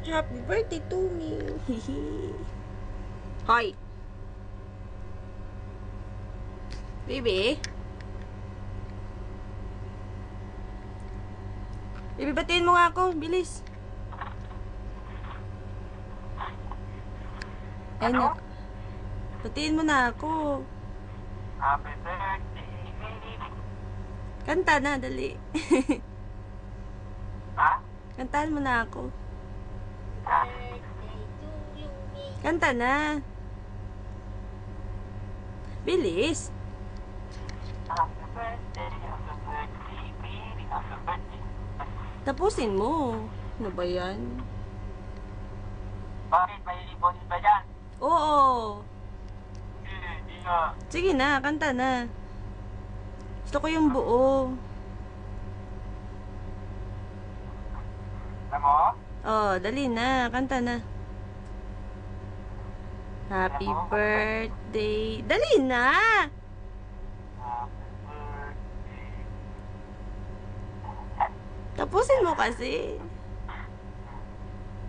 Happy birthday to me. Hihi. Hoy. Baby. Baby, batiin mo nga ako. Bilis. Ay, Ano? batiin mo na ako. Happy birthday. Kanta na, dali. Ha? Kantahan mo na ako. Happy Kanta na. Bilis. birthday. Happy birthday, baby. Happy birthday. Tapusin mo. Ano ba yan? Bakit? May boses ba dyan? Oo. Hindi nga. Sige na, kanta na. Gusto ko yung buo. Alam mo? Oh, dali na. Kanta na. Happy birthday. Dali na! Happy birthday. Tapusin mo kasi.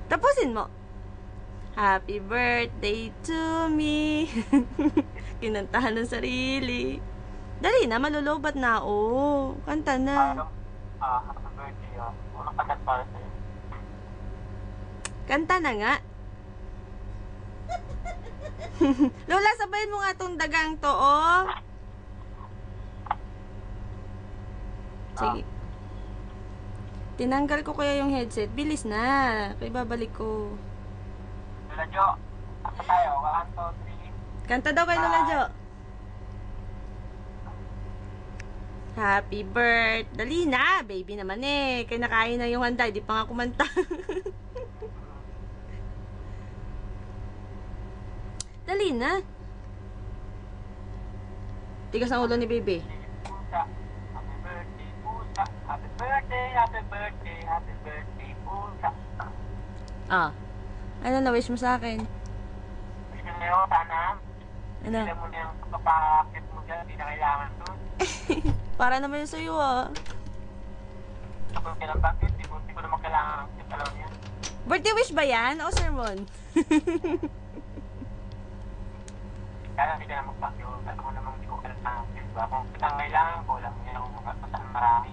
Tapusin mo. Happy birthday to me. Kinantahan ng sarili. Dali na, malulubat na ako. Kanta na. Happy birthday. Unang kagat para sa'yo. Kanta na nga. Lola, sabayin mo nga tong dagang to, oh. Sige. Tinanggal ko kaya yung headset. Bilis na. Kaya babalik ko. Lola Jo, apa tayo? 1, 2, 3. Kanta daw kay Lola Jo. Happy birthday. Dali na. Baby naman eh. Kaya nakain na yung handa. Di pa nga kumanta. Dali na. Tigas ang ulo ni baby. Pusa. Happy birthday, pusa. Happy birthday, happy birthday, happy birthday, pusa. Ah. Ano na wish mo sa akin? Gusto nyo, sana. Ano? Alam mo na yung kapakakit mo dyan, hindi na kailangan doon. Para naman yun sa'yo ah. Kapag kailang bakit, di ko naman kailangan ng alam niya. Birthday wish ba yan? O sermon? Kaya hindi ka na magpakyo. Alam mo namang hindi ko kailangan. Diba? Kung kailangan ko, alam mo yan kung magpapasang marami.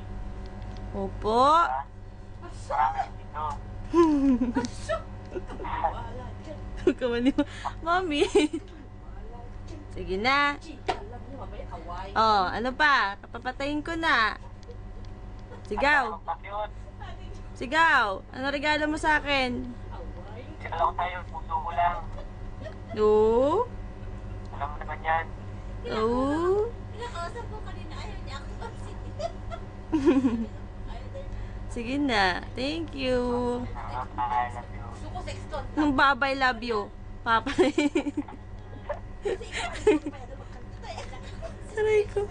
Opo. Diba? Marami dito. Kamali mo. Mami. Sige na. Oh, ano pa? Kapapatayin ko na. Sigaw. Magpakyot. Sigaw. Ano regalo mo sa akin? Sigala ko tayo, puso ko lang. No? Alam mo naman yan. No? Pinakausap ko kanina, ayaw niya ako kasi. Sige na. Thank you. I love you. Gusto ko sexton. Nung babay love you. Papa. Kasi ikaw, hindi ko pa yan magkanta. Saray ko.